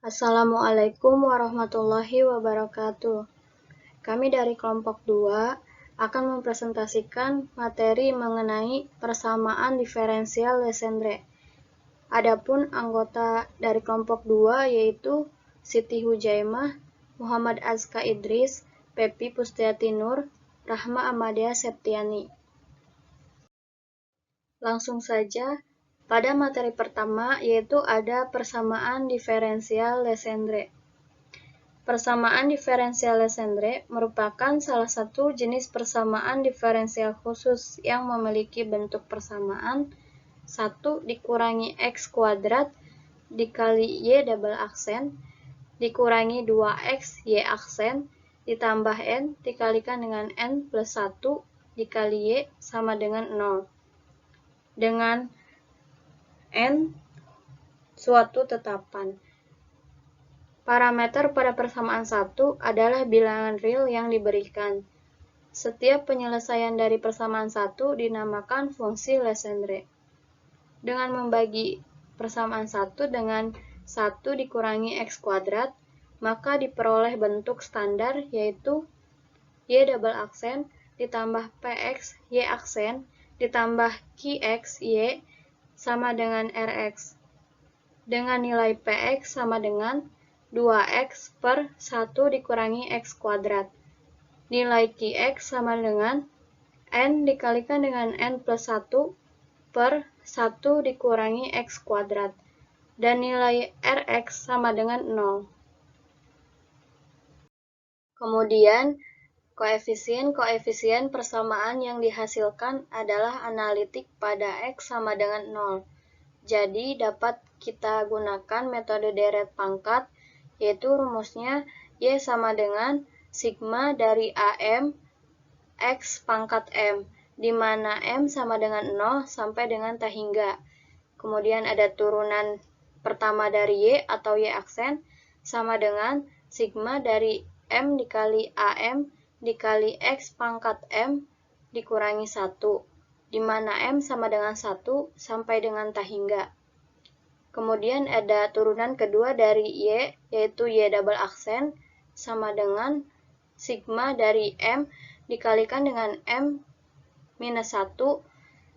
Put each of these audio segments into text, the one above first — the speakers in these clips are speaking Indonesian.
Assalamualaikum warahmatullahi wabarakatuh. Kami dari kelompok 2 akan mempresentasikan materi mengenai persamaan diferensial Legendre. Adapun anggota dari kelompok 2 yaitu Siti Hujaimah, Muhammad Azka Idris, Pepi Pustiati Nur, Rahma Amadia Septiani. Langsung saja, pada materi pertama yaitu ada persamaan diferensial Legendre. Persamaan diferensial Legendre merupakan salah satu jenis persamaan diferensial khusus yang memiliki bentuk persamaan 1 dikurangi X kuadrat dikali Y double aksen dikurangi 2X Y aksen ditambah N dikalikan dengan N plus 1 dikali Y sama dengan 0. Dengan N suatu tetapan. Parameter pada persamaan 1 adalah bilangan real yang diberikan. Setiap penyelesaian dari persamaan 1 dinamakan fungsi Legendre. Dengan membagi persamaan 1 dengan 1 dikurangi X kuadrat, maka diperoleh bentuk standar yaitu Y double aksen ditambah PX Y aksen ditambah QX Y sama dengan RX. Dengan nilai PX sama dengan 2X per 1 dikurangi X kuadrat. Nilai QX sama dengan N dikalikan dengan N plus 1 per 1 dikurangi X kuadrat. Dan nilai RX sama dengan 0. Kemudian, koefisien persamaan yang dihasilkan adalah analitik pada X sama dengan 0. Jadi, dapat kita gunakan metode deret pangkat, yaitu rumusnya Y sama dengan sigma dari AM X pangkat M, di mana M sama dengan 0 sampai dengan tak hingga. Kemudian ada turunan pertama dari Y atau Y aksen, sama dengan sigma dari M dikali AM dikali X pangkat M dikurangi 1, di mana M sama dengan 1 sampai dengan tak hingga. Kemudian ada turunan kedua dari Y, yaitu Y double aksen, sama dengan sigma dari M dikalikan dengan M minus 1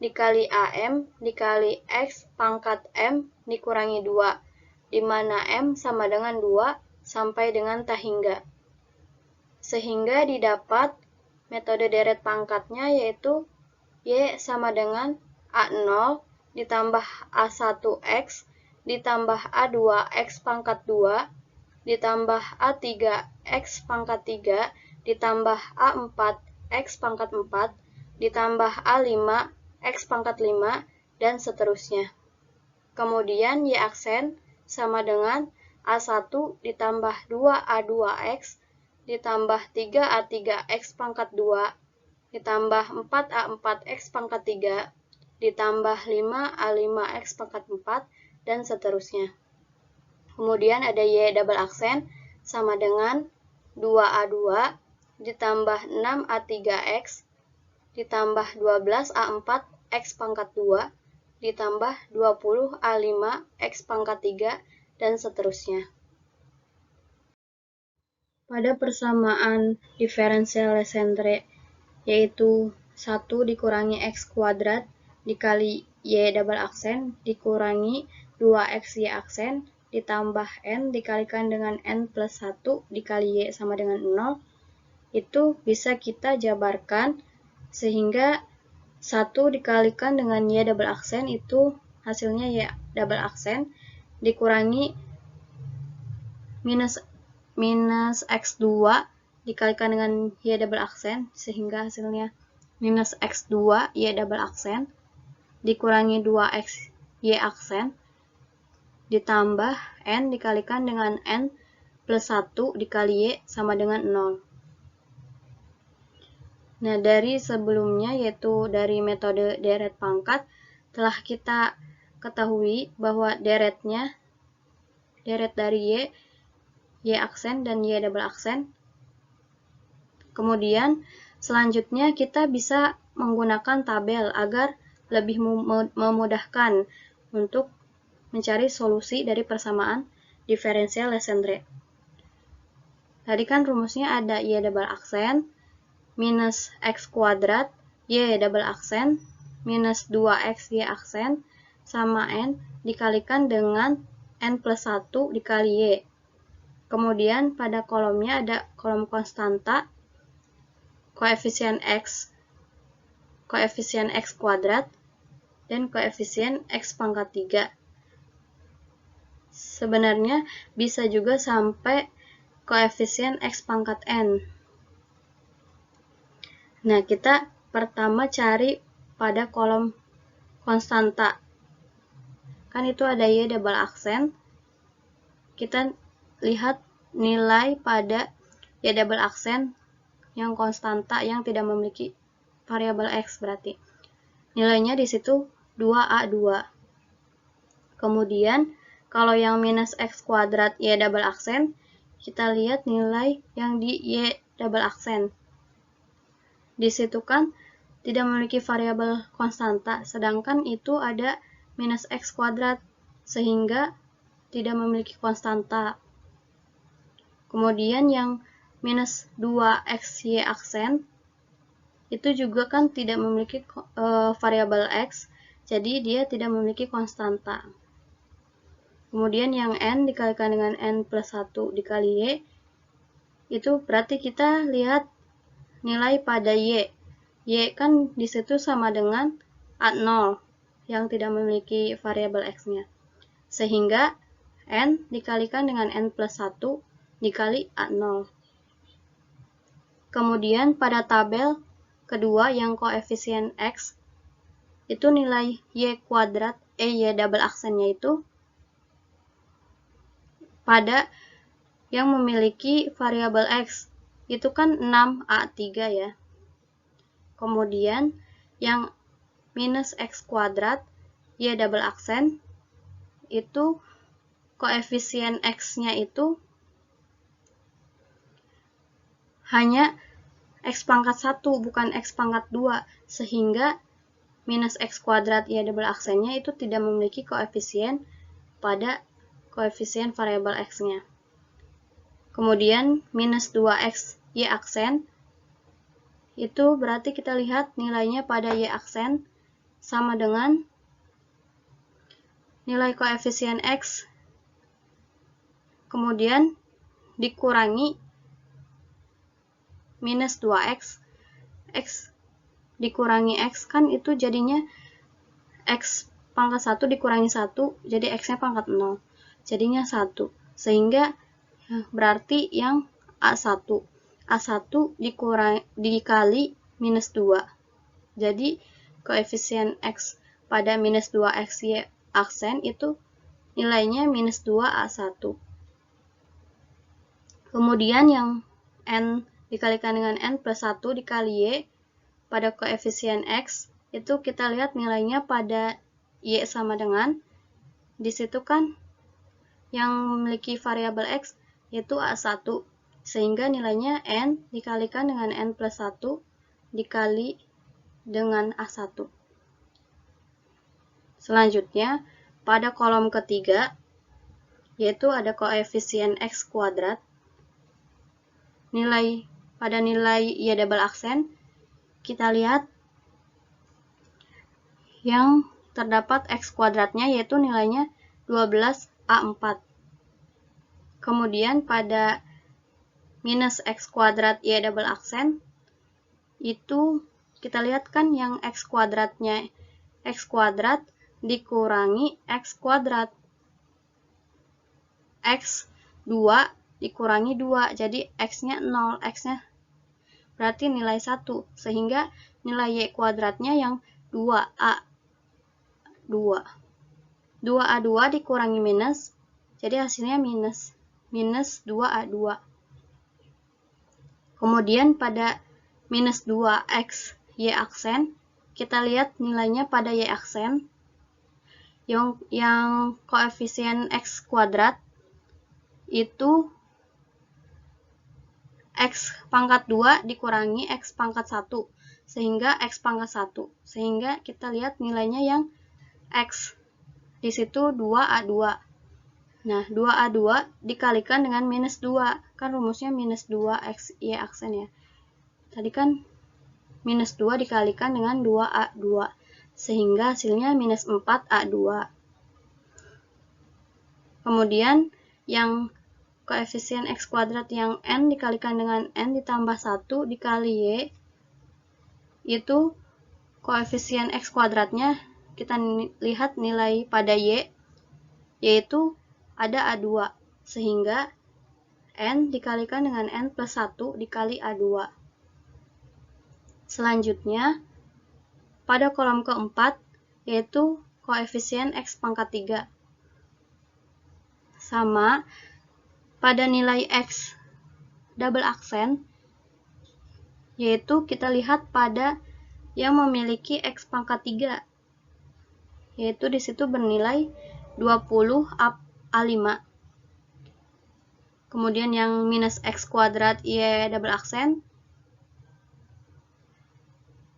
dikali AM dikali X pangkat M dikurangi 2, di mana M sama dengan 2 sampai dengan tak hingga. Sehingga didapat metode deret pangkatnya yaitu Y sama dengan A0 ditambah A1X ditambah A2X pangkat 2 ditambah A3X pangkat 3 ditambah A4X pangkat 4 ditambah A5X pangkat 5 dan seterusnya. Kemudian Y aksen sama dengan A1 ditambah 2A2X ditambah 3A3X pangkat 2 ditambah 4A4X pangkat 3 ditambah 5A5X pangkat 4 dan seterusnya. Kemudian ada Y double aksen sama dengan 2A2 ditambah 6A3X ditambah 12A4X pangkat 2 ditambah 20A5X pangkat 3 dan seterusnya. Pada persamaan diferensial Legendre yaitu 1 dikurangi X kuadrat dikali Y double aksen dikurangi 2X Y aksen ditambah N dikalikan dengan N plus 1 dikali Y sama dengan 0, itu bisa kita jabarkan sehingga 1 dikalikan dengan Y double aksen itu hasilnya Y double aksen dikurangi minus X2 dikalikan dengan Y double aksen sehingga hasilnya minus X2 Y double aksen dikurangi 2X Y aksen ditambah N dikalikan dengan N plus 1 dikali Y sama dengan 0. Nah, dari sebelumnya yaitu dari metode deret pangkat telah kita ketahui bahwa deret dari Y aksen dan Y double aksen. Kemudian selanjutnya kita bisa menggunakan tabel agar lebih memudahkan untuk mencari solusi dari persamaan diferensial Legendre. Tadi kan rumusnya ada Y double aksen minus X kuadrat Y double aksen minus 2X Y aksen sama N dikalikan dengan N plus 1 dikali Y. Kemudian pada kolomnya ada kolom konstanta, koefisien X kuadrat, dan koefisien X pangkat 3. Sebenarnya bisa juga sampai koefisien X pangkat N. Nah, kita pertama cari pada kolom konstanta. Kan itu ada Y double aksen. Kita lihat nilai pada Y double aksen yang konstanta yang tidak memiliki variabel X berarti. Nilainya di situ 2A2. Kemudian, kalau yang minus X kuadrat Y double aksen, kita lihat nilai yang di Y double aksen. Di situ kan tidak memiliki variabel konstanta, sedangkan itu ada minus X kuadrat, sehingga tidak memiliki konstanta. Kemudian yang minus 2X Y aksen, itu juga kan tidak memiliki variabel X, jadi dia tidak memiliki konstanta. Kemudian yang N dikalikan dengan N plus 1 dikali Y, itu berarti kita lihat nilai pada Y. Y kan disitu sama dengan A0, yang tidak memiliki variabel X-nya. Sehingga N dikalikan dengan N plus 1 dikali A0. Kemudian pada tabel kedua yang koefisien X, itu nilai Y kuadrat, Y double aksennya itu pada yang memiliki variabel X, itu kan 6A3 ya. Kemudian yang minus X kuadrat, Y double aksen, itu koefisien X-nya itu hanya X pangkat 1, bukan X pangkat 2, sehingga minus X kuadrat Y double aksennya itu tidak memiliki koefisien pada koefisien variabel X-nya. Kemudian minus 2X Y aksen, itu berarti kita lihat nilainya pada Y aksen sama dengan nilai koefisien X, kemudian dikurangi minus 2X, X dikurangi X kan itu jadinya X pangkat 1 dikurangi 1, jadi X-nya pangkat 0, jadinya 1, sehingga berarti yang A1 dikali minus 2, jadi koefisien X pada minus 2X Y aksen itu nilainya minus 2A1. Kemudian yang N dikalikan dengan N plus 1 dikali Y pada koefisien X, itu kita lihat nilainya pada Y sama dengan, di situ kan yang memiliki variabel X yaitu A1, sehingga nilainya N dikalikan dengan N plus 1 dikali dengan A1. Selanjutnya, pada kolom ketiga, yaitu ada koefisien X kuadrat, pada nilai Y double aksen, kita lihat yang terdapat X kuadratnya yaitu nilainya 12A4. Kemudian pada minus X kuadrat Y double aksen, itu kita lihat kan yang X kuadratnya X kuadrat dikurangi X kuadrat. X 2 dikurangi 2, jadi X-nya 0, X-nya berarti nilai 1, sehingga nilai Y kuadratnya yang 2A2 dikurangi minus, jadi hasilnya minus 2A2. Kemudian pada minus 2X Y aksen, kita lihat nilainya pada Y aksen, yang koefisien X kuadrat itu X pangkat 2 dikurangi X pangkat 1, sehingga X pangkat 1, sehingga kita lihat nilainya yang X, di situ 2A2. Nah, 2A2 dikalikan dengan minus 2. Kan rumusnya minus 2X Y aksen ya. Tadi kan minus 2 dikalikan dengan 2A2. Sehingga hasilnya minus 4A2. Kemudian yang koefisien X kuadrat yang N dikalikan dengan N ditambah 1 dikali Y, itu koefisien X kuadratnya kita lihat nilai pada Y, yaitu ada A2, sehingga N dikalikan dengan N plus 1 dikali A2. Selanjutnya, pada kolom keempat, yaitu koefisien X pangkat 3. Sama, pada nilai X double aksen, yaitu kita lihat pada yang memiliki X pangkat 3, yaitu disitu bernilai 20A5. Kemudian yang minus X kuadrat Y double aksen,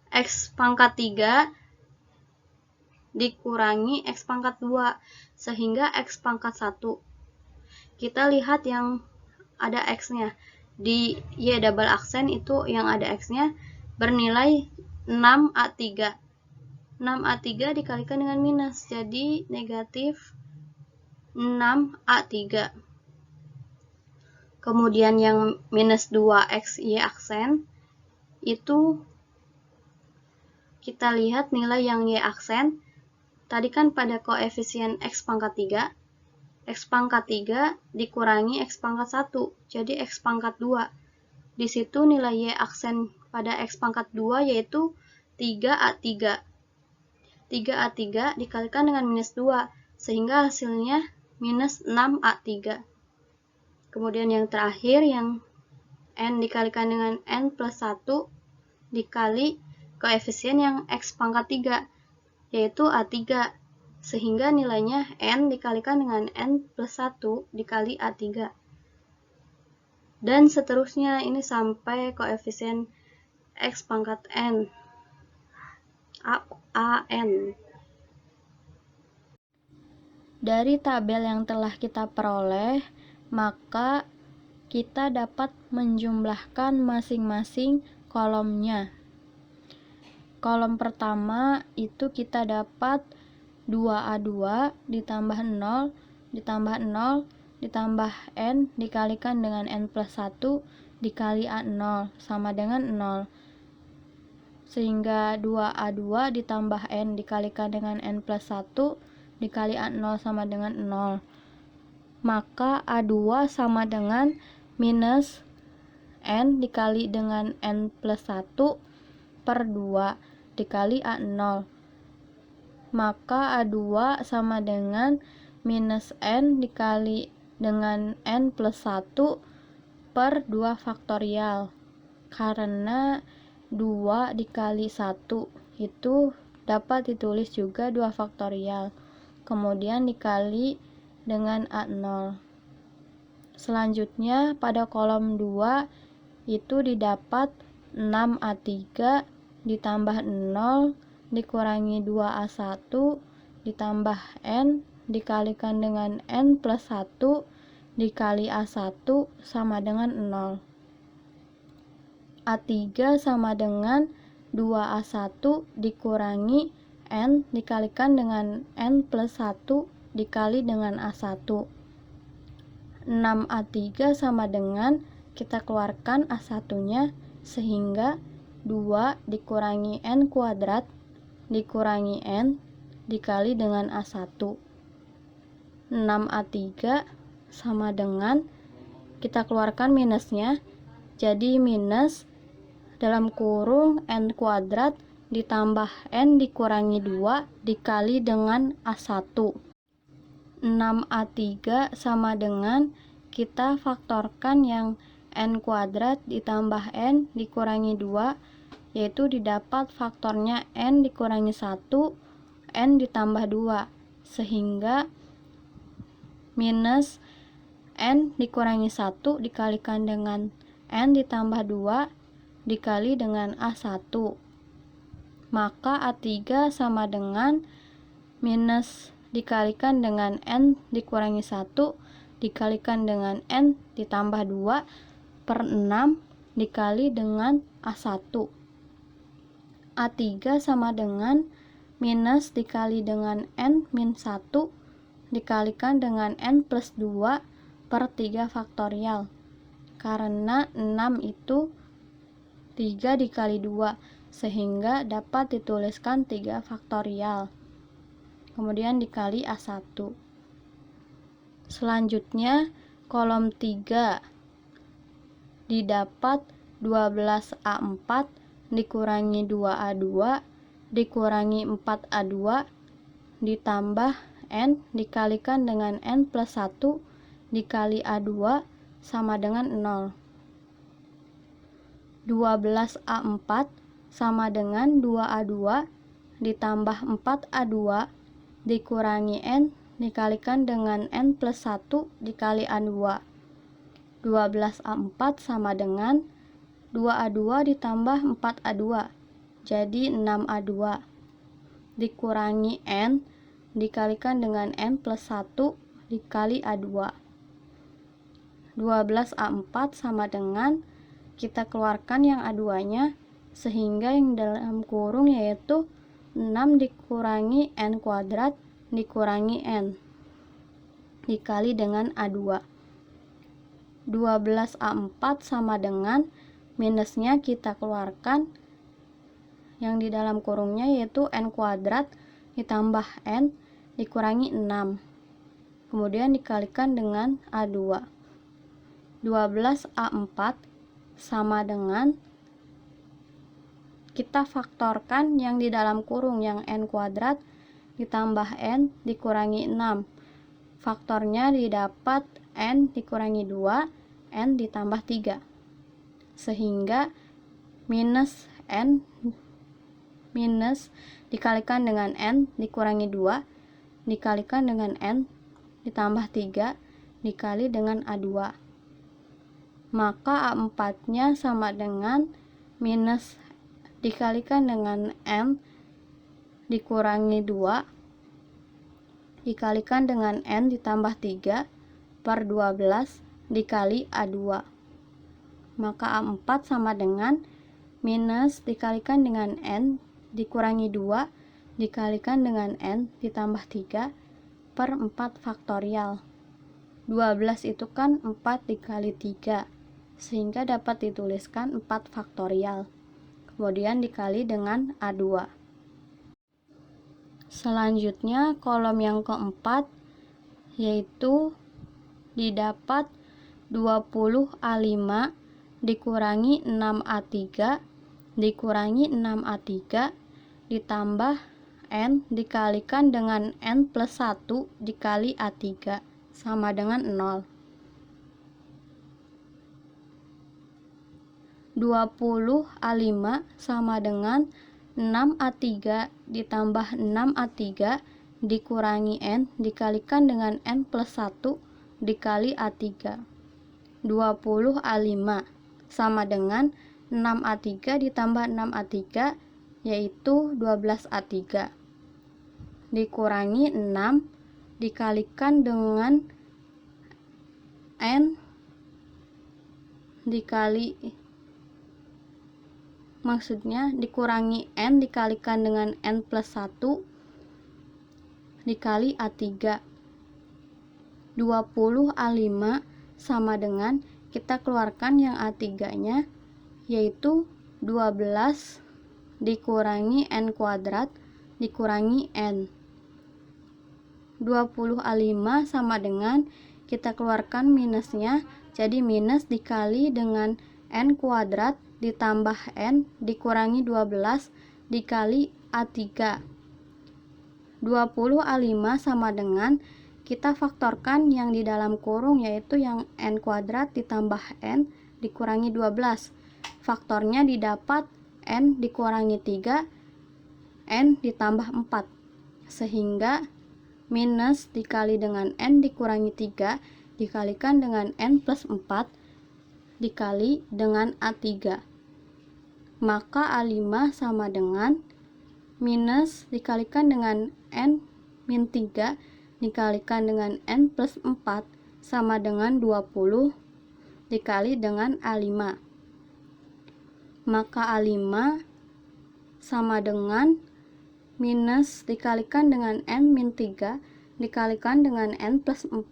X pangkat 3 dikurangi X pangkat 2, sehingga X pangkat 1. Kita lihat yang ada X-nya. Di Y double aksen itu yang ada X-nya bernilai 6A3. 6A3 dikalikan dengan minus, jadi negatif 6A3. Kemudian yang minus 2X Y aksen, itu kita lihat nilai yang Y aksen. Tadi kan pada koefisien X pangkat 3, X pangkat 3 dikurangi X pangkat 1, jadi X pangkat 2. Di situ nilai Y aksen pada X pangkat 2 yaitu 3A3. 3A3 dikalikan dengan minus 2, sehingga hasilnya minus 6A3. Kemudian yang terakhir, yang N dikalikan dengan N plus 1 dikali koefisien yang X pangkat 3, yaitu A3. Sehingga nilainya N dikalikan dengan N plus 1 dikali A3. Dan seterusnya, ini sampai koefisien X pangkat N, AN. Dari tabel yang telah kita peroleh, maka kita dapat menjumlahkan masing-masing kolomnya. Kolom pertama itu kita dapat 2A2 ditambah 0 ditambah 0 ditambah N dikalikan dengan N plus 1 dikali A0 sama dengan 0. Sehingga 2A2 ditambah N dikalikan dengan N plus 1 dikali A0 sama dengan 0. Maka A2 sama dengan minus N dikali dengan N plus 1 per 2 dikali A0. Maka A2 sama dengan minus N dikali dengan N plus 1 per 2 faktorial. Karena 2 dikali 1 itu dapat ditulis juga 2 faktorial. Kemudian dikali dengan A0. Selanjutnya pada kolom 2 itu didapat 6A3 ditambah 0 dikurangi 2A1 ditambah N dikalikan dengan N plus 1 dikali A1 sama dengan 0. A3 sama dengan 2A1 dikurangi N dikalikan dengan N plus 1 dikali dengan A1. 6A3 sama dengan, kita keluarkan A1-nya, sehingga 2 dikurangi N kuadrat dikurangi N dikali dengan A1. 6A3 sama dengan, kita keluarkan minusnya, jadi minus dalam kurung N kuadrat ditambah N dikurangi 2 dikali dengan A1. 6A3 sama dengan, kita faktorkan yang N kuadrat ditambah N dikurangi 2, yaitu didapat faktornya N dikurangi 1, N ditambah 2, sehingga minus N dikurangi 1 dikalikan dengan N ditambah 2 dikali dengan A1. Maka A3 sama dengan minus dikalikan dengan N dikurangi 1 dikalikan dengan N ditambah 2 per 6 dikali dengan A1. A3 sama dengan minus dikali dengan N min 1 dikalikan dengan N plus 2 per 3 faktorial. Karena 6 itu 3 dikali 2, sehingga dapat dituliskan 3 faktorial. Kemudian dikali A1. Selanjutnya, kolom 3 didapat 12A4 dikurangi 2A2 dikurangi 4A2 ditambah N dikalikan dengan N plus 1 dikali A2 sama dengan 0. 12A4 sama dengan 2A2 ditambah 4A2 dikurangi N dikalikan dengan N plus 1 dikali A2. 12A4 sama dengan 2A2 ditambah 4A2, jadi 6A2 dikurangi N dikalikan dengan N plus 1 dikali A2. 12A4 sama dengan, kita keluarkan yang A2-nya, sehingga yang dalam kurung yaitu 6 dikurangi N kuadrat dikurangi N dikali dengan A2. 12A4 sama dengan, minusnya kita keluarkan, yang di dalam kurungnya yaitu N kuadrat ditambah N dikurangi 6 kemudian dikalikan dengan A2. 12A4 sama dengan, kita faktorkan yang di dalam kurung yang N kuadrat ditambah N dikurangi 6, faktornya didapat N dikurangi 2 N ditambah 3, sehingga minus N minus dikalikan dengan N dikurangi 2 dikalikan dengan N ditambah 3 dikali dengan A2. Maka A4 nya sama dengan minus dikalikan dengan N dikurangi 2 dikalikan dengan N ditambah 3 per 12 dikali A2. Maka A4 sama dengan minus dikalikan dengan N dikurangi 2 dikalikan dengan N ditambah 3 per 4 faktorial. 12 itu kan 4 dikali 3, sehingga dapat dituliskan 4 faktorial. Kemudian dikali dengan A2. Selanjutnya kolom yang keempat yaitu didapat 20A5 dikurangi 6A3 dikurangi 6A3 ditambah N dikalikan dengan N plus 1 dikali A3 sama dengan 0. 20A5 sama dengan 6A3 ditambah 6A3 dikurangi N dikalikan dengan N plus 1 dikali A3. 20A5 sama dengan 6A3 ditambah 6A3 yaitu 12A3 dikurangi 6 dikalikan dengan N dikali, maksudnya dikurangi N dikalikan dengan N plus 1 dikali A3. 20A5 sama dengan, kita keluarkan yang A3 nya yaitu 12 dikurangi N kuadrat dikurangi N. 20A5 sama dengan, kita keluarkan minusnya, jadi minus dikali dengan N kuadrat ditambah N dikurangi 12 dikali A3. 20A5 sama dengan, kita faktorkan yang di dalam kurung yaitu yang N kuadrat ditambah N dikurangi 12. Faktornya didapat N dikurangi 3 N ditambah 4, sehingga minus dikali dengan N dikurangi 3 dikalikan dengan N plus 4 dikali dengan A3. Maka A5 sama dengan minus dikalikan dengan N min 3 dikalikan dengan N plus 4 sama dengan 20 dikali dengan A5. Maka A5 sama dengan minus dikalikan dengan N min 3 dikalikan dengan N plus 4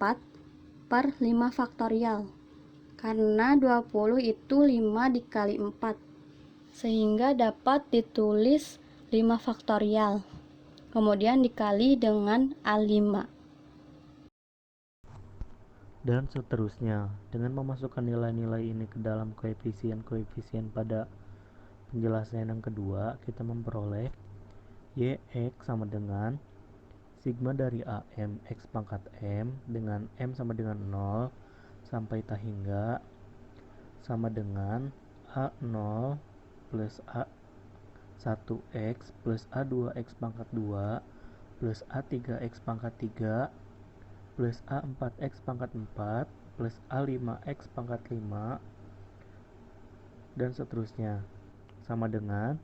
per 5 faktorial. Karena 20 itu 5 dikali 4. Sehingga dapat ditulis 5 faktorial. Kemudian dikali dengan A5. Dan seterusnya, dengan memasukkan nilai-nilai ini ke dalam koefisien-koefisien pada penjelasan yang kedua, kita memperoleh YX sama dengan sigma dari AM X pangkat M dengan M sama dengan 0 sampai hingga sama dengan A0 plus A1X plus A2X pangkat 2 plus A3X pangkat 3 plus A4X pangkat 4 plus A5X pangkat 5 dan seterusnya sama dengan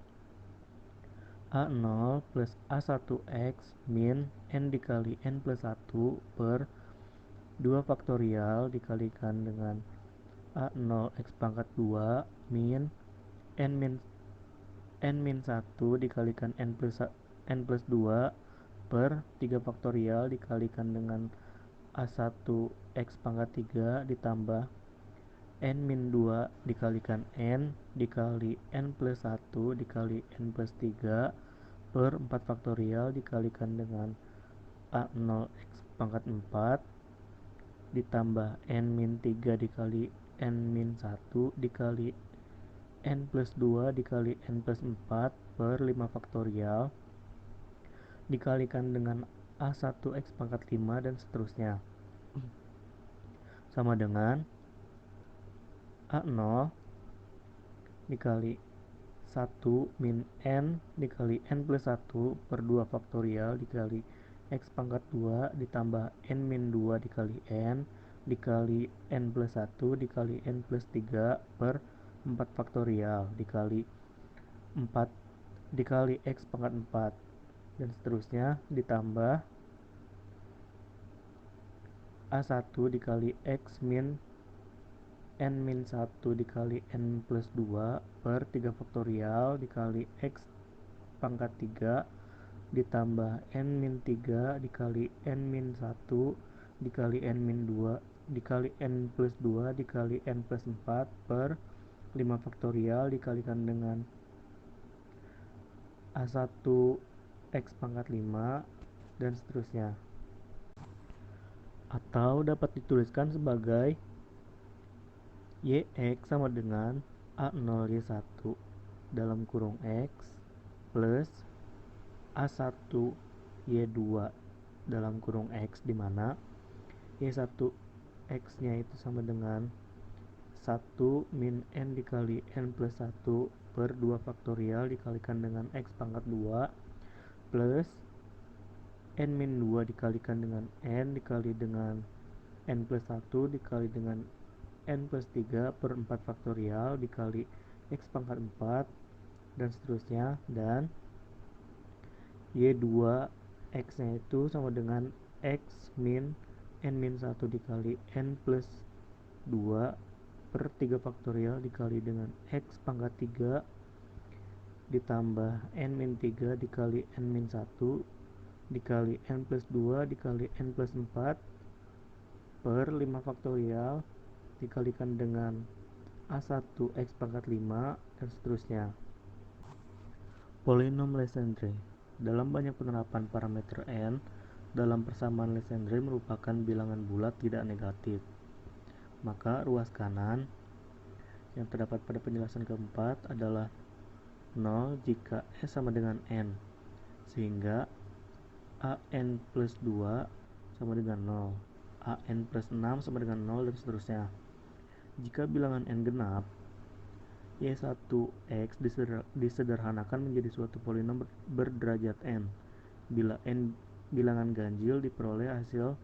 A0 plus A1X min N dikali N plus 1 per 2 faktorial dikalikan dengan A0X pangkat 2 min N min 1 dikalikan N plus 2 per 3 faktorial dikalikan dengan A1X pangkat 3 ditambah N min 2 dikalikan N dikali N plus 1 dikali N plus 3 per 4 faktorial dikalikan dengan A0X pangkat 4 ditambah N min 3 dikali N min 1 dikali N plus 2 dikali N plus 4 per 5 faktorial dikalikan dengan A1X pangkat 5 dan seterusnya sama dengan A0 dikali 1 min N dikali N plus 1 per 2 faktorial dikali X pangkat 2 ditambah N min 2 dikali N dikali N plus 1 dikali N plus 3 per 4 faktorial dikali 4 dikali X pangkat 4 dan seterusnya ditambah A1 dikali X min N min 1 dikali N plus 2 per 3 faktorial dikali X pangkat 3 ditambah N min 3 dikali N min 1 dikali N min 2 dikali N plus 2 dikali N plus 4 per 5 faktorial dikalikan dengan A1 X pangkat 5 dan seterusnya atau dapat dituliskan sebagai YX sama dengan A0Y1 dalam kurung X plus A1Y2 dalam kurung X di mana Y1 X-nya itu sama dengan 1 min N dikali N plus 1 per 2 faktorial dikalikan dengan X pangkat 2 plus N min 2 dikalikan dengan N dikali dengan N plus 1 dikali dengan N plus 3 per 4 faktorial dikali X pangkat 4 dan seterusnya dan Y2 X nya itu sama dengan X min N min 1 dikali N plus 2 per 3 faktorial dikali dengan X pangkat 3 ditambah N min 3 dikali N min 1 dikali N plus 2 dikali N plus 4 per 5 faktorial dikalikan dengan A1 X pangkat 5 dan seterusnya. Polinom Legendre. Dalam banyak penerapan parameter N dalam persamaan Legendre merupakan bilangan bulat tidak negatif. Maka ruas kanan yang terdapat pada penjelasan keempat adalah 0 jika S sama dengan N, sehingga AN plus 2 sama dengan 0, AN plus 6 sama dengan 0 dan seterusnya. Jika bilangan N genap, Y1X disederhanakan menjadi suatu polinom berderajat N. Bila N bilangan ganjil diperoleh hasil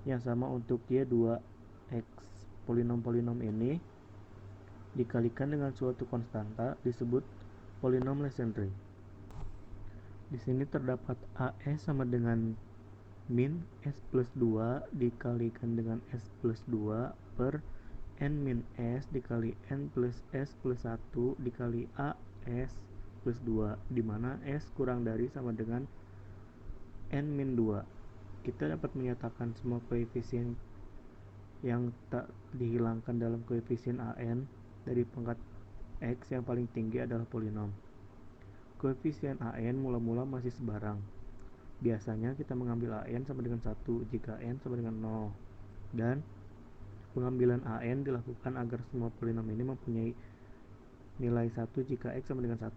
yang sama untuk Y2X. Polinom-polinom ini dikalikan dengan suatu konstanta disebut polinom Legendre. Di sini terdapat AS sama dengan min S plus 2 dikalikan dengan S plus 2 per N min S dikali N plus S plus 1 dikali A S plus 2, dimana S kurang dari sama dengan N min 2. Kita dapat menyatakan semua koefisien yang tak dihilangkan dalam koefisien AN dari pangkat X yang paling tinggi adalah polinom. Koefisien AN mula-mula masih sebarang. Biasanya kita mengambil AN sama dengan 1 jika N sama dengan 0, dan pengambilan AN dilakukan agar semua polinom ini mempunyai nilai 1 jika X sama dengan 1.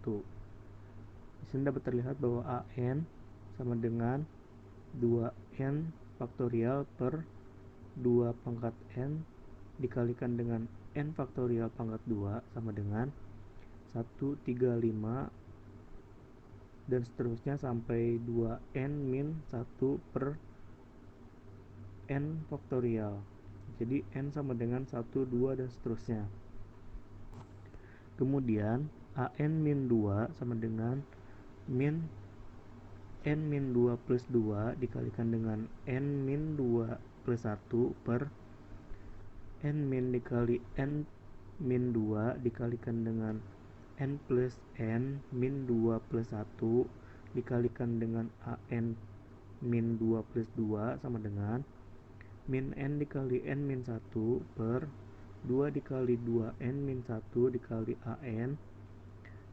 Di sini dapat terlihat bahwa AN sama dengan 2N faktorial per 2 pangkat N dikalikan dengan N faktorial pangkat 2 sama dengan 135 dan seterusnya sampai 2N min 1 per N faktorial. Jadi N sama dengan 1, 2 dan seterusnya. Kemudian AN min 2 sama dengan min N min 2 plus 2 dikalikan dengan N min 2 plus 1 per N min dikali N min 2 dikalikan dengan N plus N min 2 plus 1 dikalikan dengan AN min 2 plus 2 sama dengan min N dikali N min 1 per 2 dikali 2N min 1 dikali AN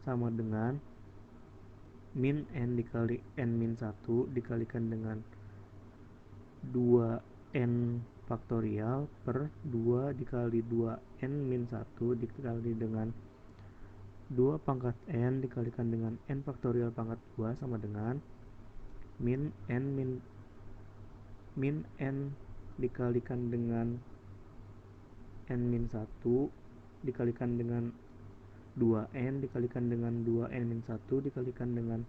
sama dengan min N dikali N min 1 dikalikan dengan 2N faktorial per 2 dikali 2N min 1 dikali dengan 2 pangkat N dikalikan dengan N faktorial pangkat 2 sama dengan min N dikalikan dengan N min 1 dikalikan dengan 2N dikalikan dengan 2N min 1 dikalikan dengan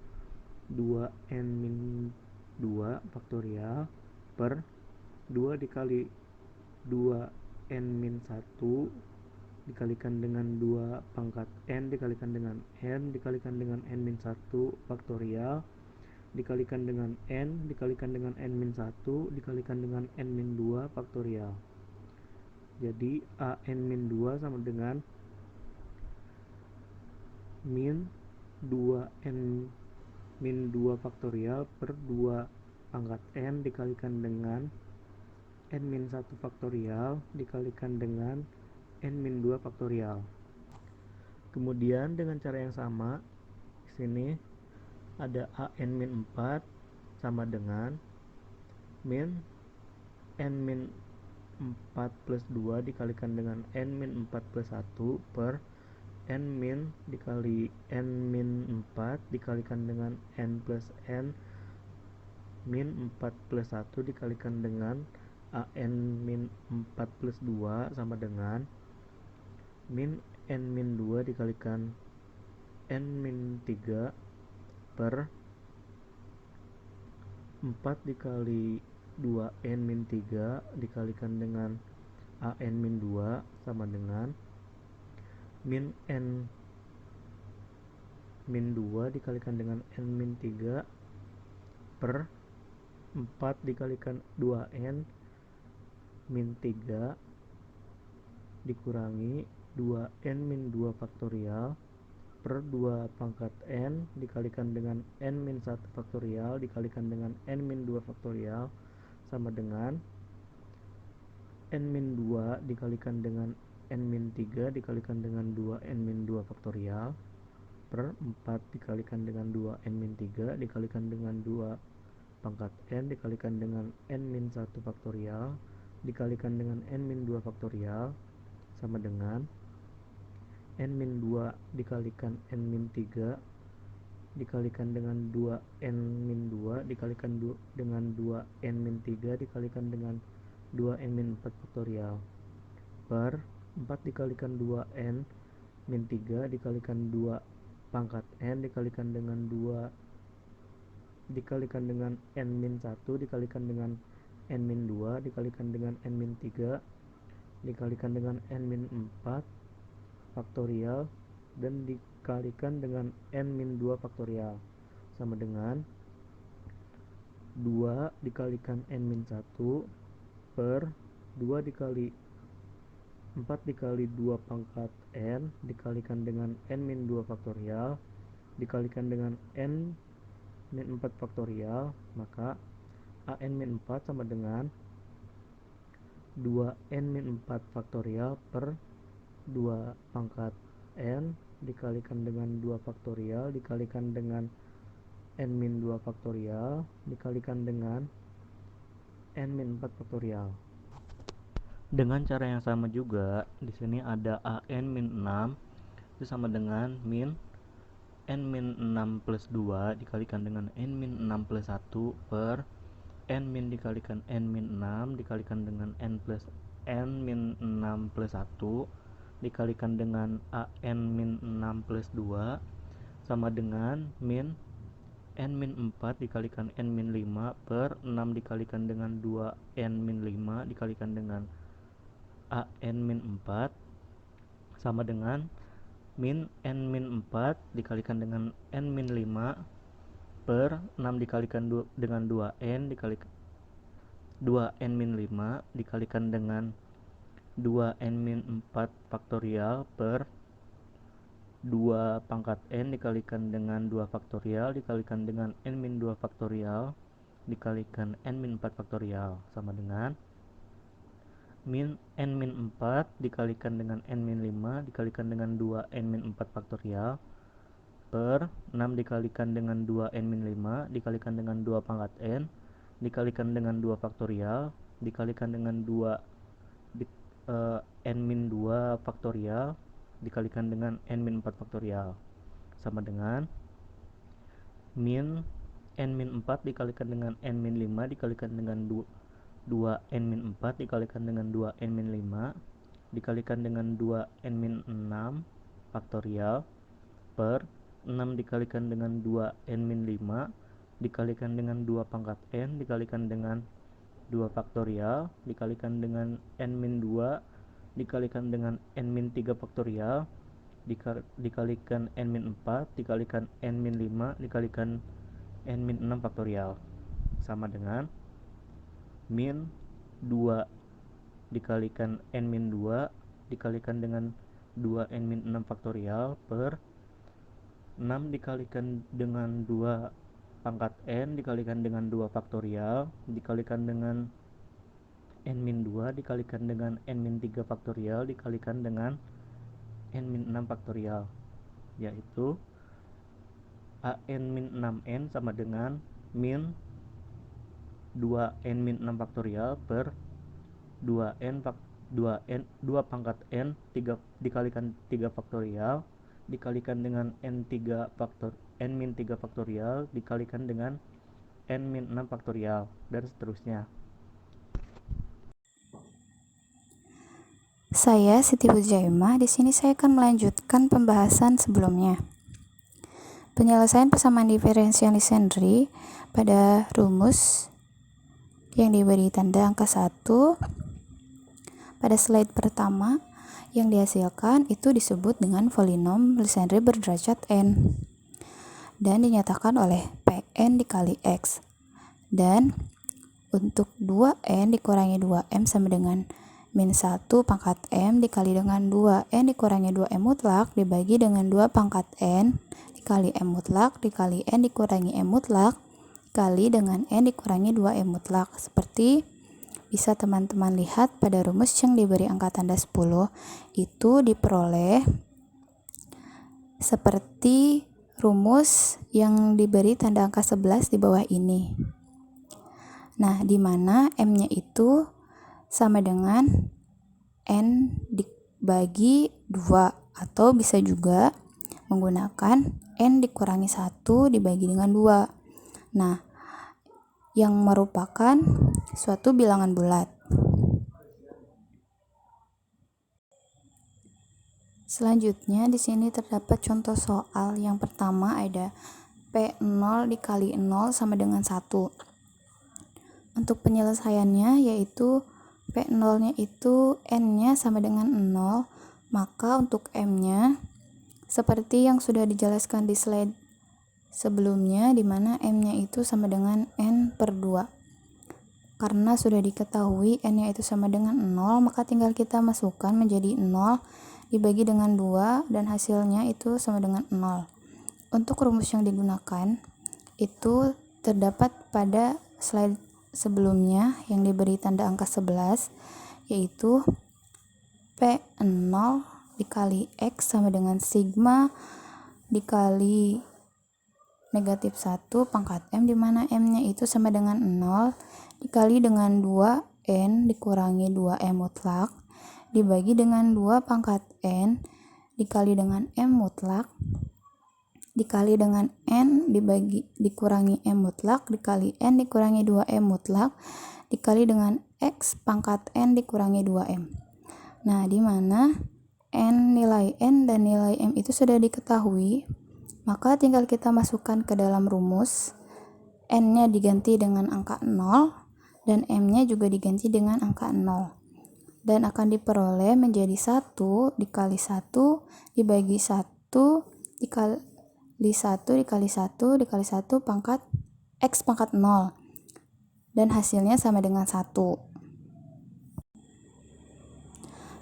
2N min 2 faktorial per 2 dikali 2N min 1 dikalikan dengan 2 pangkat N dikalikan dengan N dikalikan dengan N min 1 faktorial dikalikan dengan N dikalikan dengan N min 1 dikalikan dengan N min 2 faktorial. Jadi AN min 2 sama dengan min 2N min 2 faktorial per 2 pangkat N dikalikan dengan N min 1 faktorial dikalikan dengan N min 2 faktorial. Kemudian dengan cara yang sama, di sini ada AN min 4 sama dengan min N min 4 plus 2 dikalikan dengan N min 4 plus 1 per N min dikali N min 4 dikalikan dengan N plus N min 4 plus 1 dikalikan dengan AN min 4 plus 2 sama dengan min N min 2 dikalikan N min 3 per 4 dikali 2N min 3 dikalikan dengan AN min 2 sama dengan min N min 2 dikalikan dengan N min 3 per 4 dikalikan 2N min 3 dikurangi 2N min 2 faktorial per 2 pangkat N dikalikan dengan N min 1 faktorial dikalikan dengan N min 2 faktorial sama dengan N min 2 dikalikan dengan N min 3 dikalikan dengan 2N min 2 faktorial per 4 dikalikan dengan 2N min 3 dikalikan dengan 2 pangkat N dikalikan dengan N min 1 faktorial dikalikan dengan N min 2 faktorial sama dengan N min 2 dikalikan N min 3 dikalikan dengan 2N min 2 dikalikan dengan 2N min 3 dikalikan dengan 2N min 4 faktorial per 4 dikalikan 2N min 3 dikalikan 2 pangkat N dikalikan dengan 2 dikalikan dengan N min 1 dikalikan dengan N min 2 dikalikan dengan N min 3 dikalikan dengan N min 4 faktorial dan dikalikan dengan N min 2 faktorial sama dengan 2 dikalikan n-1 per 2 dikali 4 dikali 2 pangkat n dikalikan dengan n-2 faktorial dikalikan dengan n-4 faktorial, maka an-4 sama dengan 2n-4 faktorial per 2 pangkat n dikalikan dengan 2 faktorial dikalikan dengan n-2 faktorial dikalikan dengan n-4 faktorial. Dengan cara yang sama juga, di sini ada an-6 itu sama dengan min n-6 plus 2 dikalikan dengan n-6 plus 1 per n- dikalikan n-6 dikalikan dengan n-6 plus 1 dikalikan dengan an-6 plus 2 sama dengan min n-4 dikalikan n-5 per 6 dikalikan dengan 2 n-5 dikalikan dengan an-4 sama dengan min n-4 dikalikan dengan n-5 per 6 dikalikan dengan 2n dikalikan 2n-5 dikalikan dengan 2n-4 faktorial per 2 pangkat n dikalikan dengan 2 faktorial dikalikan dengan n-2 faktorial dikalikan n-4 faktorial sama dengan min n-4 dikalikan dengan n-5 dikalikan dengan 2 n-4 faktorial per 6 dikalikan dengan 2 n-5 dikalikan dengan 2 pangkat n dikalikan dengan 2 faktorial dikalikan dengan 2 n-2 faktorial dikalikan dengan n-4 faktorial sama dengan min n-4 dikalikan dengan n-5 dikalikan dengan 2 n-4 dikalikan dengan 2 n-5 dikalikan dengan 2 n-6 faktorial per 6 dikalikan dengan 2 n-5 dikalikan dengan 2 pangkat n dikalikan dengan 2 faktorial dikalikan dengan n-2 dikalikan dengan n-3 faktorial dikalikan n-4 dikalikan n-5 dikalikan n-6 faktorial sama dengan min 2 dikalikan n-2 dikalikan dengan 2 n-6 faktorial per 6 dikalikan dengan 2 pangkat n dikalikan dengan 2 faktorial dikalikan dengan n-2 dikalikan dengan n-3 faktorial dikalikan dengan n-6 faktorial, yaitu an-6n sama dengan min 2n-6 faktorial per 2 pangkat n dikalikan 3 faktorial dikalikan dengan n-3 faktorial dikalikan dengan n-6 faktorial dan seterusnya. Saya Siti Hujaimah. Di sini saya akan melanjutkan pembahasan sebelumnya. Penyelesaian persamaan diferensial Legendre pada rumus yang diberi tanda angka 1 pada slide pertama yang dihasilkan itu disebut dengan polinom Legendre berderajat n dan dinyatakan oleh Pn dikali X, dan untuk 2n dikurangi 2m sama dengan min 1 pangkat m dikali dengan 2n dikurangi 2m mutlak dibagi dengan 2 pangkat n dikali m mutlak dikali n dikurangi m mutlak dikali dengan n dikurangi 2m mutlak. Seperti bisa teman-teman lihat pada rumus yang diberi angka tanda 10 itu diperoleh seperti rumus yang diberi tanda angka 11 di bawah ini. Nah, di mana m-nya itu sama dengan n dibagi 2 atau bisa juga menggunakan n dikurangi 1 dibagi dengan 2. Nah, yang merupakan suatu bilangan bulat. Selanjutnya di sini terdapat contoh soal. Yang pertama ada P0 dikali 0 sama dengan 1. Untuk penyelesaiannya yaitu P0-nya itu n-nya sama dengan 0, maka untuk m-nya seperti yang sudah dijelaskan di slide sebelumnya di mana M-nya itu sama dengan N per 2. Karena sudah diketahui N-nya itu sama dengan 0, maka tinggal kita masukkan menjadi 0 dibagi dengan 2 dan hasilnya itu sama dengan 0. Untuk rumus yang digunakan itu terdapat pada slide sebelumnya yang diberi tanda angka 11, yaitu P0 dikali X sama dengan sigma dikali negatif 1 pangkat M, di mana M-nya itu sama dengan 0 dikali dengan 2N dikurangi 2M mutlak dibagi dengan 2 pangkat N dikali dengan M mutlak dikali dengan N dikurangi M mutlak dikali N dikurangi 2M mutlak dikali dengan X pangkat N dikurangi 2M. Nah, di mana nilai N dan nilai M itu sudah diketahui, maka tinggal kita masukkan ke dalam rumus. N-nya diganti dengan angka 0 dan M-nya juga diganti dengan angka 0. Dan akan diperoleh menjadi 1 dikali 1 dibagi 1 dikali 1 dikali 1 dikali 1 pangkat X pangkat 0. Dan hasilnya sama dengan 1.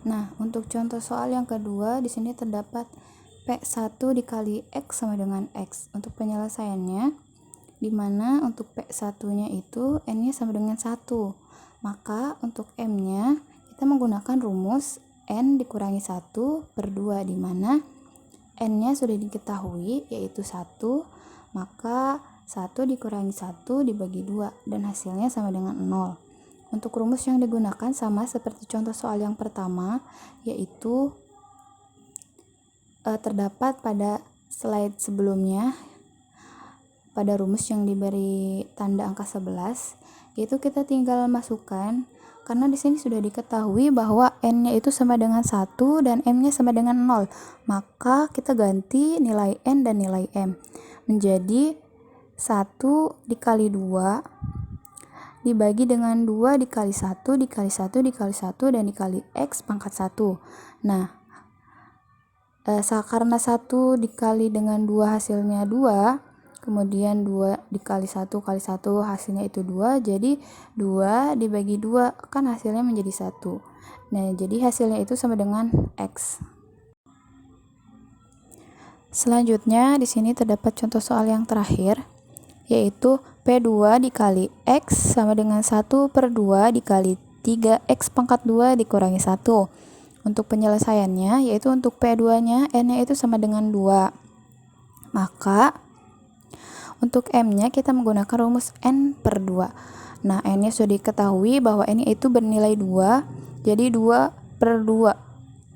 Nah, untuk contoh soal yang kedua, di sini terdapat P1 dikali X sama dengan X. Untuk penyelesaiannya, di mana untuk P1-nya itu N-nya sama dengan 1. Maka untuk M-nya, kita menggunakan rumus N dikurangi 1 per 2, di mana N-nya sudah diketahui, yaitu 1, maka 1 dikurangi 1 dibagi 2, dan hasilnya sama dengan 0. Untuk rumus yang digunakan sama seperti contoh soal yang pertama, yaitu terdapat pada slide sebelumnya pada rumus yang diberi tanda angka 11, yaitu kita tinggal masukkan, karena di sini sudah diketahui bahwa N-nya itu sama dengan 1 dan M-nya sama dengan 0. Maka kita ganti nilai N dan nilai M menjadi 1 dikali 2 dibagi dengan 2 dikali 1 dikali 1 dikali 1 dan dikali X pangkat 1. Nah, karena 1 dikali dengan 2 hasilnya 2, kemudian 2 dikali 1 kali 1 hasilnya itu 2, jadi 2 dibagi 2 kan hasilnya menjadi 1. Nah, jadi hasilnya itu sama dengan X. Selanjutnya di sini terdapat contoh soal yang terakhir, yaitu P2 dikali X sama dengan 1 per 2 dikali 3X pangkat 2 dikurangi 1. Untuk penyelesaiannya, yaitu untuk P2-nya N-nya itu sama dengan 2. Maka untuk M-nya kita menggunakan rumus N per 2. Nah, N-nya sudah diketahui bahwa N itu bernilai 2, jadi 2 per 2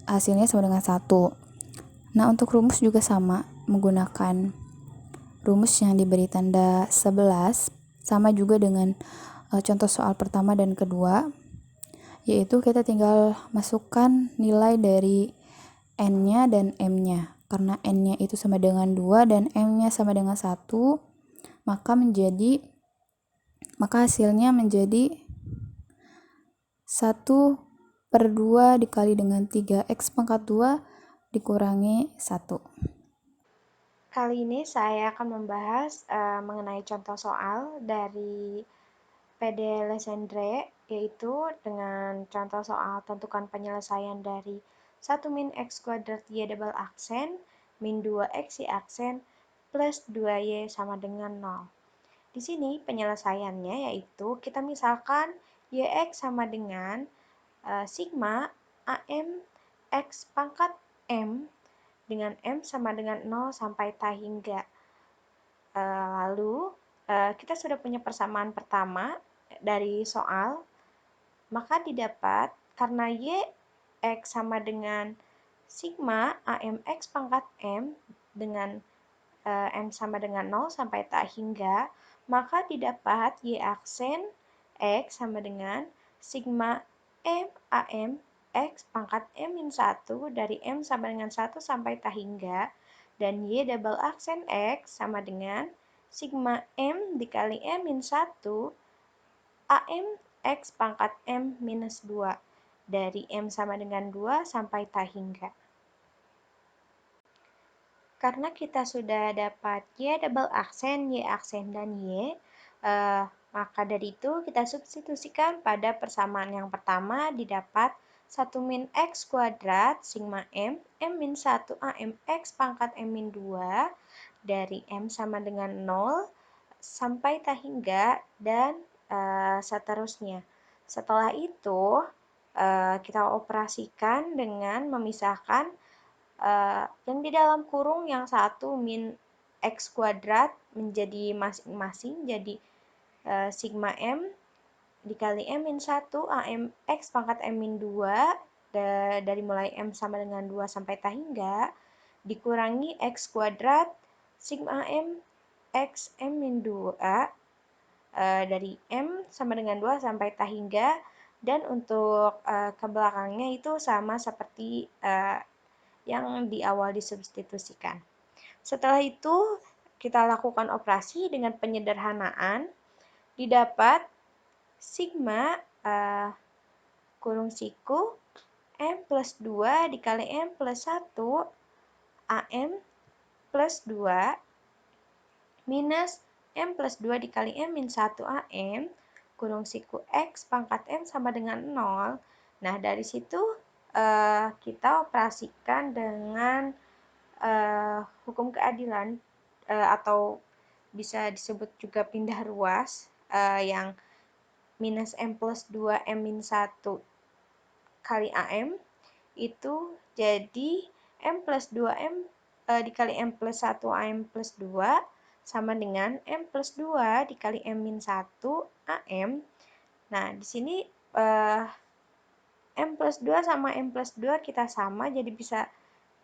hasilnya sama dengan 1. Nah, untuk rumus juga sama, menggunakan rumus yang diberi tanda 11, sama juga dengan contoh soal pertama dan kedua, yaitu kita tinggal masukkan nilai dari N-nya dan M-nya. Karena N-nya itu sama dengan 2 dan M-nya sama dengan 1, maka hasilnya menjadi 1 per 2 dikali dengan 3X pangkat 2 dikurangi 1. Kali ini saya akan membahas mengenai contoh soal dari PD Lesendre, yaitu dengan contoh soal tentukan penyelesaian dari 1 min X kuadrat Y double aksen, min 2X Y aksen, plus 2Y sama dengan 0. Di sini penyelesaiannya yaitu kita misalkan YX sama dengan sigma AM X pangkat M dengan M sama dengan 0 sampai ta hingga. Lalu kita sudah punya persamaan pertama dari soal, maka didapat karena YX sama dengan sigma AMX pangkat M dengan M sama dengan 0 sampai ta hingga, maka didapat Y aksen X sama dengan sigma M AM X pangkat M min 1 dari M sama dengan 1 sampai ta hingga, dan Y double aksen X sama dengan sigma M dikali M min 1 AM X pangkat M minus 2 dari M sama dengan 2 sampai ta hingga. Karena kita sudah dapat Y double aksen, Y aksen, dan Y, maka dari itu kita substitusikan pada persamaan yang pertama didapat 1 min X kuadrat sigma M min 1 AM X pangkat M min 2 dari M sama dengan 0 sampai tak hingga dan seterusnya. Setelah itu, kita operasikan dengan memisahkan yang di dalam kurung yang satu min X kuadrat menjadi masing-masing jadi sigma M dikali M min 1 AM X pangkat M min 2 dari mulai M sama dengan 2 sampai tak hingga dikurangi X kuadrat sigma M X M min 2 dari M sama dengan 2 sampai tak hingga, dan untuk ke belakangnya itu sama seperti yang di awal disubstitusikan. Setelah itu, kita lakukan operasi dengan penyederhanaan. Didapat sigma kurung siku M plus 2 dikali M plus 1 AM plus 2 minus M plus 2 dikali M min 1 AM kurung siku X pangkat M sama dengan 0. Nah, dari situ kita operasikan dengan hukum keadilan atau bisa disebut juga pindah ruas yang minus M plus 2 M min 1 kali AM itu jadi M plus 2M dikali M plus 1 AM plus 2 sama dengan M plus 2 dikali M min 1 AM. Nah, di sini M plus 2 sama M plus 2 kita sama, jadi bisa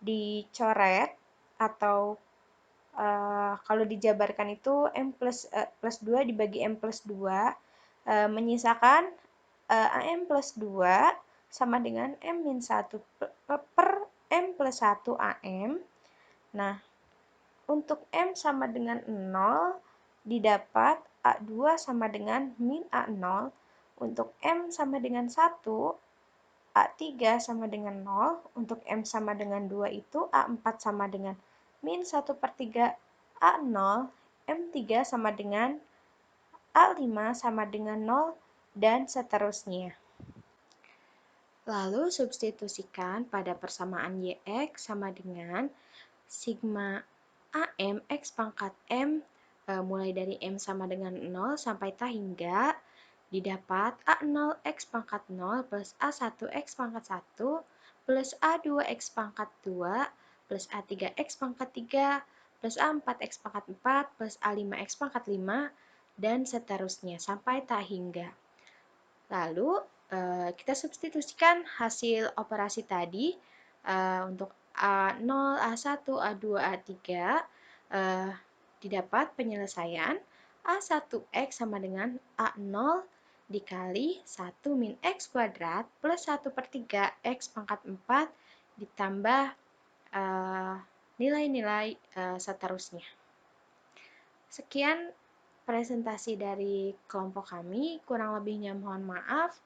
dicoret atau kalau dijabarkan itu M plus 2 dibagi M plus 2 menyisakan AM plus 2 sama dengan M min 1 per M plus 1 AM. Nah, untuk M sama dengan 0 didapat A2 sama dengan min A0. Untuk M sama dengan 1, A3 sama dengan 0. Untuk M sama dengan 2 itu A4 sama dengan min 1/3 A0. M3 sama dengan A5 sama dengan 0, dan seterusnya. Lalu substitusikan pada persamaan YX sama dengan sigma AM X pangkat M mulai dari M sama dengan 0 sampai tak hingga didapat A0 X pangkat 0 plus A1 X pangkat 1 plus A2 X pangkat 2 plus A3 X pangkat 3 plus A4 X pangkat 4 plus A5 X pangkat 5 dan seterusnya sampai tak hingga. Lalu kita substitusikan hasil operasi tadi untuk A0, A1, A2, A3 didapat penyelesaian A1X sama dengan A0 dikali 1 min X kuadrat plus 1/3 X pangkat 4 ditambah nilai-nilai seterusnya. Sekian presentasi dari kelompok kami, kurang lebihnya mohon maaf.